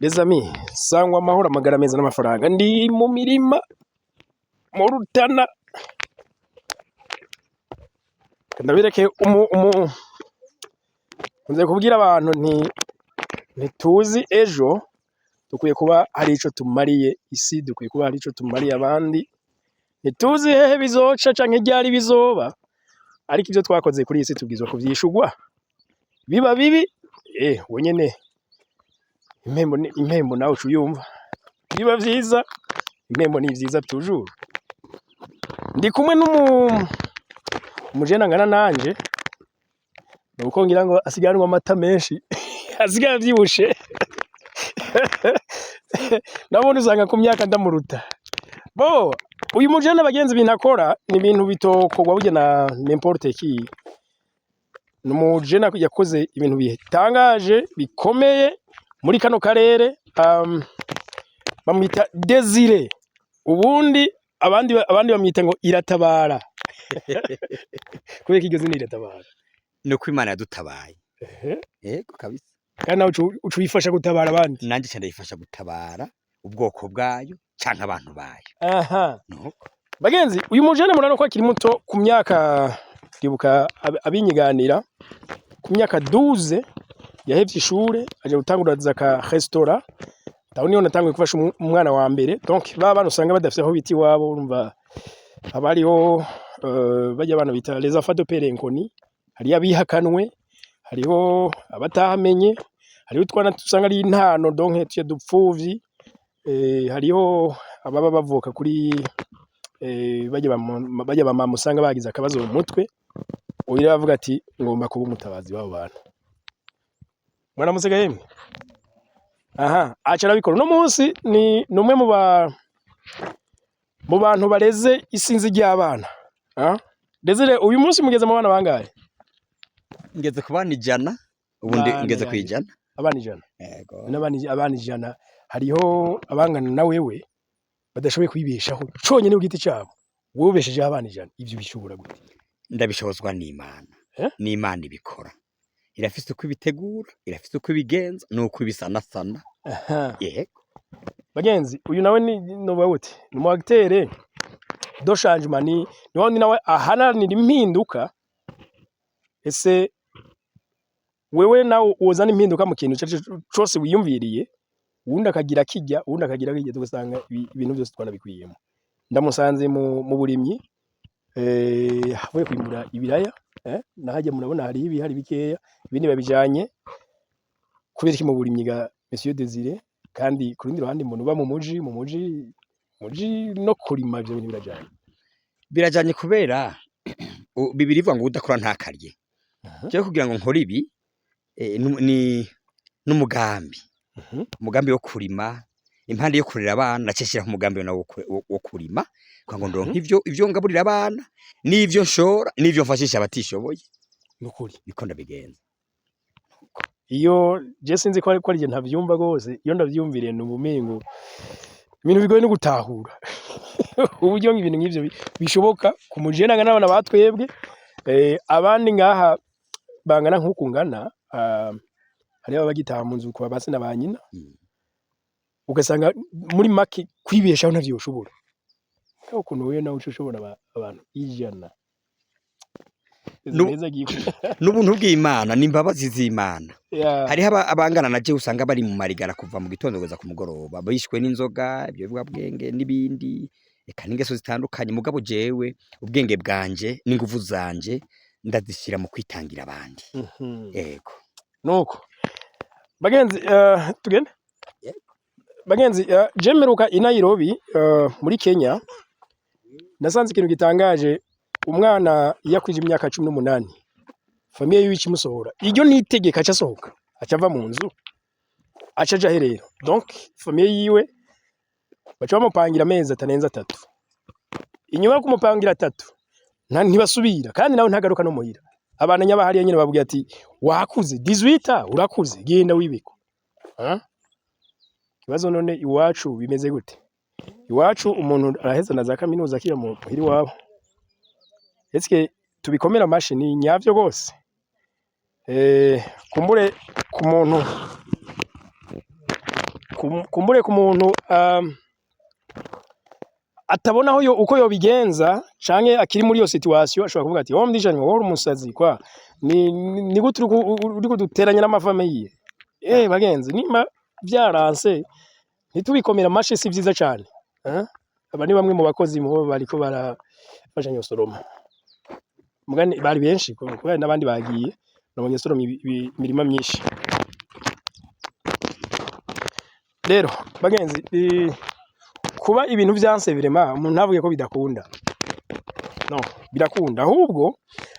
Les amis, sangwa amahoro amagara meza n'amafaranga ndi mu mirima mu Rutana ndabireke nze kubwira abantu ntituzi ejo dukwiye kuba hari ico tumariye isi, dukwiye kuba hari ico tumariye abandi, ntituzi hehe bizoca canke ryari bizoba, ariko ivyo twakoze kuri isi tubwizwa kuvyishurwa, biba bibi wenyene impembo nawe uyumva, biba vyiza impembo ni vyiza toujours. Ndi kumwe n'umujene angana nanje, nuko ngira ngo asigaranwa amata menshi asigaye avyibushe nabone usanga ku myaka ndamuruta. Bo uyu mujene bagenzi ibintu akora ni ibintu bitokorwa burya na n'importe qui. N'umujene yakoze ibintu bitangaje bikomeye muri kano karere, bamwita Desire, ubundi abandi bamwita ngo Iratabara. Kubera iryo zina Iratabara nuko Imana yadutabaye. Yego kabisa. Kandi nawe ucuyifasha gutabara abandi. Nanje cyane yifasha gutabara ubwoko bwayo canke abantu bayo. Aha. Nuko Bagenzi uyu mujene murano ko akiri muto ku myaka ndibuka abinyiganira ku myaka 12 yahevye ishure aje gutanguraza ka restaurant. Taho niyo natanguye gufasha umwana wa mbere. Donc bana usanga badafite aho biti wabo urumva abariho bajya abana bita les enfants de père inconnu, hari abihakanwe, hariho abatahamenye, hariho twana tusanga ari intano donc tuye dupfuvyi, hariho ababa bavuka kuri bajya bamama usanga bagize akabazo mu mutwe, uyu avuga ati ngomba kuba umutabazi wabo bantu. Mwana musega yemwe. Aha, acara bikora no munsi ni numwe mu bantu bareze isinzi ry'abana. Desire uyu munsi mugeze mu bana bangahe? ngeze kubana ijana, ubundi ngeze kwijana. Abana ijana. Yego. Abana ijana hariho abangana na wewe badashoboye kwibeshaho conyene ugiti cyabo. Wowe ubesheje abana ijana, ivyo bishobora gute? Ndabishobozwa n'Imana. N'Imana ibikora. Irafise uko ibitegura, irafise uko ibigenza, nuko ibisanasana. Yego. Bagenzi uyu nawe no bawute ni mu acteur do changement ni wundi nawe ahananira impinduka. Ese wewe nawe uzana impinduka mu kintu cyose wiyumviriye, ubundi akagira kijya, ubundi akagira kijya, tugasanga ibintu byose twanabikwiyemo. Ndamusanze mu burimyi havuye kwimbura ibiraya, nahajye murabona hari ibihari bikeya, ibindi babijanye kubera iki mu burimyi ga Monsieur Desire, kandi ku rundi ruhande umuntu uba mu muji no kurima byo bintu birajanye kubera bibirivuga ngo udakora ntakarye. Cyo kugira ngo nkora ibi ni n'umugambi. Umugambi wo kurima, impande yo kurera abana naceshira ku mugambi wo kurima, kwa ngo ndonka ivyo ngaburira abana, n'ivyo nshora, n'ivyo mfashisha abatishoboye. Nukuri niko ndabigenza. Iyo je sinzi ko ari ntavyumva gose, iyo ndavyumviriye n'ubumengo ibintu bigoye no gutahura. Uburyo ibintu nk'ivyo bishoboka ku mujene angana n'abana batwebwe, abandi ngaha bangana nk'uko ngana, hari abagitaha mu nzu kwa base na banyina, ugasanga muri make kwibeshaho ntavyo ushobora. Ko kuno wewe nawe ushobora abantu ijana. N'ubuntu bw'Imana n'imbabazi z'Imana. Hari abangana naje usanga bari mu marigara kuva mu gitondo kugeza ku mugoroba, bishwe n'inzoga, ibyo bivuga bwenge n'ibindi, eka n'ingeso zitandukanye. Mugabo jewe ubwenge bwanje n'ingufu zanje ndazishira mu kwitangira abandi. Yego. Nuko bagenzi tugende. Bagenzi jemeruka i Nairobi muri Kenya, nasanze ikintu gitangaje. Umwana yakwije imyaka 18, famiye yiwici musohora, iryo nitegeka acasohoka, acava mu nzu, acaja herero. Donc famiye yiwe baca bamupangira amezi atanenza 3. Inyuma yo kumupangira 3 ntibasubira, kandi nawe ntagaruka no muhira. Abana nyabahari nyine bavuga ati wakuze 18 urakuze genda wibiko. Kibazo none iwacu bimeze gute? Iwacu umuntu araheza na za kaminuza akira mu muhiri wabo. Eske tubikomera mashini nyavyo gose? Kumbure ku muntu kumbure ku muntu atabona aho uko yobigenza canke akiri muri iyo situation ashobora kuvuga ati ndijanye wowe umusazi kwa ni gute uri kuduteranya n'amafamiye bagenzi nima byaranse ntitubikomera amashi si vyiza cyane aba ni bamwe mu bakozi mu bariko barafasha nyosoroma mugani bari benshi kubera n'abandi bagiye nabonye soroma imirima myinshi rero bagenzi kuba ibintu byanse birema umuntu ntavuge ko bidakunda no birakunda ahubwo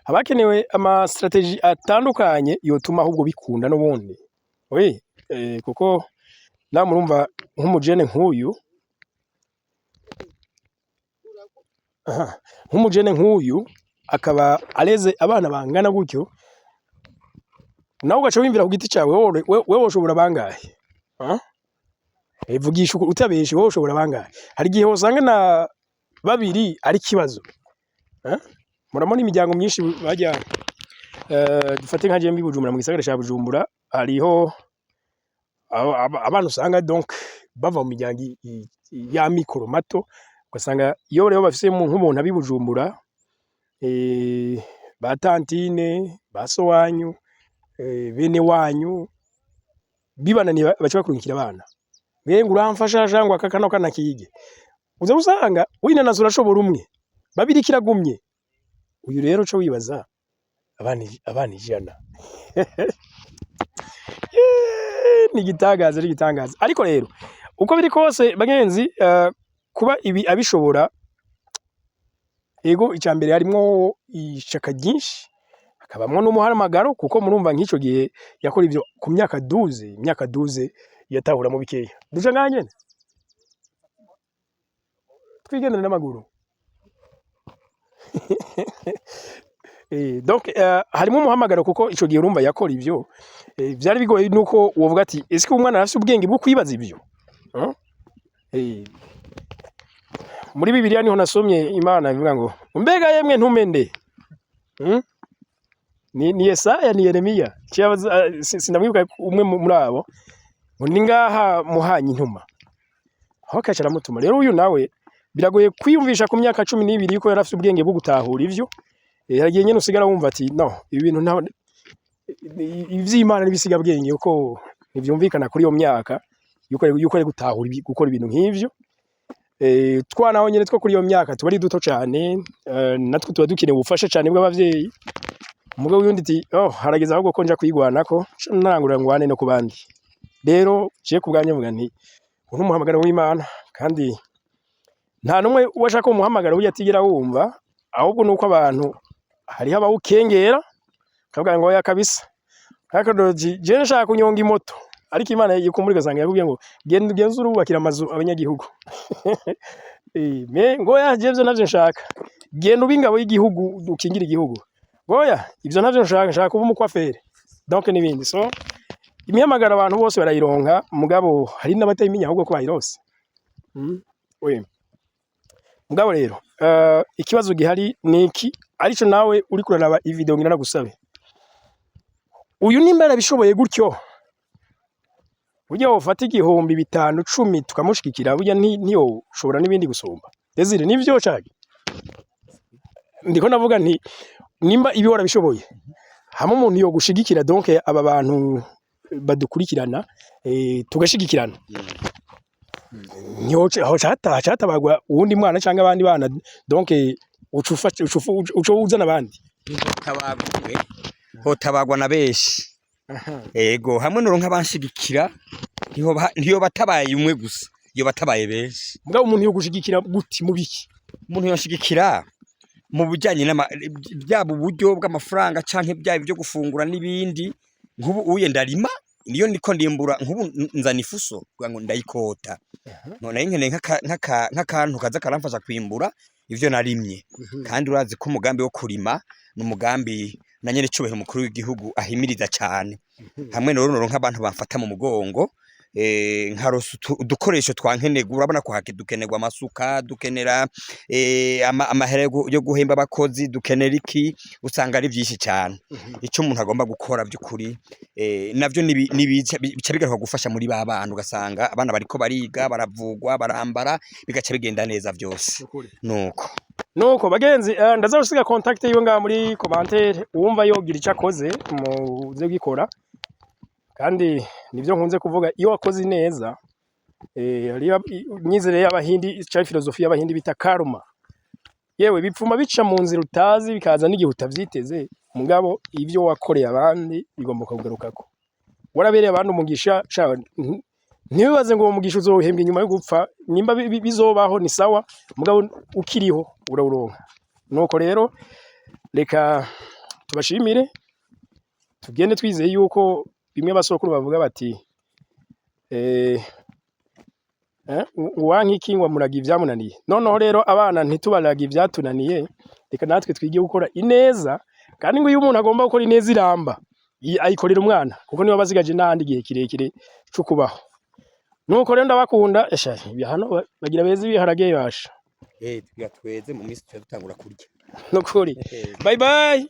abakenewe ama strategy atandukanye yotuma ahubwo bikunda n'ubundi kuko namurumva nk'umujene nk'uyu akaba aleze abana bangana gutyo nawe ugaca wimvira ku giti cyawe wewe ushobora bangahe vugisha utabeshe wowe ushobora bangahe hari gihe usanga na babiri ari kibazo murabona imiryango myinshi bajya dufate nka Jembi Bujumbura mu gisagara cya Bujumbura hariho abantu usanga donc bava mu miryango ya mikoro mato ugasanga iyo rero bafise nk'umuntu abi Bujumbura ba tantine ba so wanyu bene wanyu bibananiye baca bakurikira abana bengu uramfasha jangwa akakano kanakige uza usanga winanazo urashobora umwe babiri kiragumye uyu rero cyo wibaza abana ijana ni gitangaza ariko rero uko biri kose bagenzi kuba ibi abishobora ego icambere harimo ishaka ryinshi akabamwo n'umuhamagaro kuko murumva nk'ico gihe yakora ivyo ku myaka 12 yatahura mu bikeya duje nganyene twigendera n'amaguru donc harimo umuhamagaro kuko ico gihe urumva yakora ivyo byari bigoye nuko wovuga ati ese umwana arafite ubwenge bwo kwibaza ivyo muri Bibiliya niho nasomye Imana ivuga ngo mbega yemwe ntumende ni Yesaya ni Yeremiya sinamwibuka umwe muri abo ngo ni ngaha muhanye intuma aho kacara mutuma rero uyu nawe biragoye kwiyumvisha ku myaka 12 yuko yarafite ubwenge bwo gutahura ivyo yagiye nyene usigara wumva ati no ibi bintu nta ivy'Imana n'ibisiga bwenge uko nivyumvikana kuri iyo myaka yuko ari gutahura gukora ibintu nk'ivyo twanaho nyene two kuri iyo myaka tuba ari duto cyane natwe tuba dukeneye ubufasha cyane bw'abavyeyi umugabo yundi ati harageza ahubwo ko nja kwigwanako narangurira ngwane no kubandi rero je kubwanye mvuga nti uno muhamagaro w'Imana kandi nta numwe washaka umuhamagaro wiyatigira wumva ahubwo nuko abantu hari abawukengera kavuga ngo ya kabisa akadoji je nshaka kunyonga imoto ariko Imana yikumurika sanga yakubwiye ngo genda urubakira amazu abanyagihugu ngo yaje byo navyo nshaka genda ubingabo y'igihugu dukingira igihugu goya ivyo navyo nshaka kuba umukwafere donc nibindi so imihamagara abantu bose barayironka mugabo hari n'abatayimenya ahubwo ko bayirose mugabo rero ikibazo gihari niki arico nawe uri kuraraba ivideo ngira nagusabe uyu nimbara bishoboye gutyo burya ufata 5,000 10 tukamushikikira burya ntiyo ushobora n'ibindi gusumba Desire nivyo cage ndiko navuga nti nimba ibi warabishoboye hamwe umuntu yo gushigikira donc aba bantu badukurikirana tugashigikirana nyoce aho catabagwa uwundi mwana cyangwa abandi bana donc uco uzana abandi tabagwe hotabagwa na beshi ego hamwe noronka abanshigikira ntiyo batabaye umwe gusa iyo batabaye benshi mugabo umuntu yo gushigikira guti mubiki umuntu yoshigikira mu bujyanye byaba uburyo bw'amafaranga canke byaba byo gufungura n'ibindi nk'ubu uye ndarima niyo ndiko ndimbura nk'ubu nzana ifuso kugira ngo ndayikota none nkeneye nk'akantu kaza karamfasha kwimbura ivyo narimye kandi urazi ko umugambi wo kurima n'umugambi na nyene cyubahiro mukuru w'igihugu ahimiriza cyane hamwe noronka abantu bamfata mu mugongo nkarosa udukoresho twankenerwa urabona ko dukenerwa amasuka dukenera amahera yo guhemba abakozi dukenera iki usanga ari byinshi cyane icyo umuntu agomba gukora by'ukuri navyo bica bigaruka gufasha muri ba bantu ugasanga abana bariko bariga baravugwa barambara bigaca bigenda neza byose nuko bagenzi ndaza gusiga contact yiwe nga muri commentaire uwumva yogira icyo akoze mu byo gikora kandi nivyo nkunze kuvuga iyo wakoze neza nyizere y'abahindi cha filosofi y'abahindi bita karma yewe bipfuma bica mu nzira utazi bikaza n'igihe utavyiteze mugabo ivyo wakoreye abandi bigomba kugarukako warabereye abandi umugisha ntibibaze ngo umugisha uzohembwa inyuma yo gupfa nimba bizobaho ni sawa mugabo ukiriho urawuronka nuko rero reka tubashimire tugende twizeye yuko bimwe basokuru bavuga bati uwankiki ngo muraga ivyamunaniye noneho rero abana ntitubaraga ivyatunaniye reka natwe twigiye gukora ineza kandi ngo iyo umuntu agomba gukora ineza iramba ayikorera umwana kuko niba bazigaje n'ahandi gihe kirekire cyo kubaho nuko rero ndabakunda hano bagira beza ibiharage basha tweze mu minsi dutangura kurya nukuri bye bye.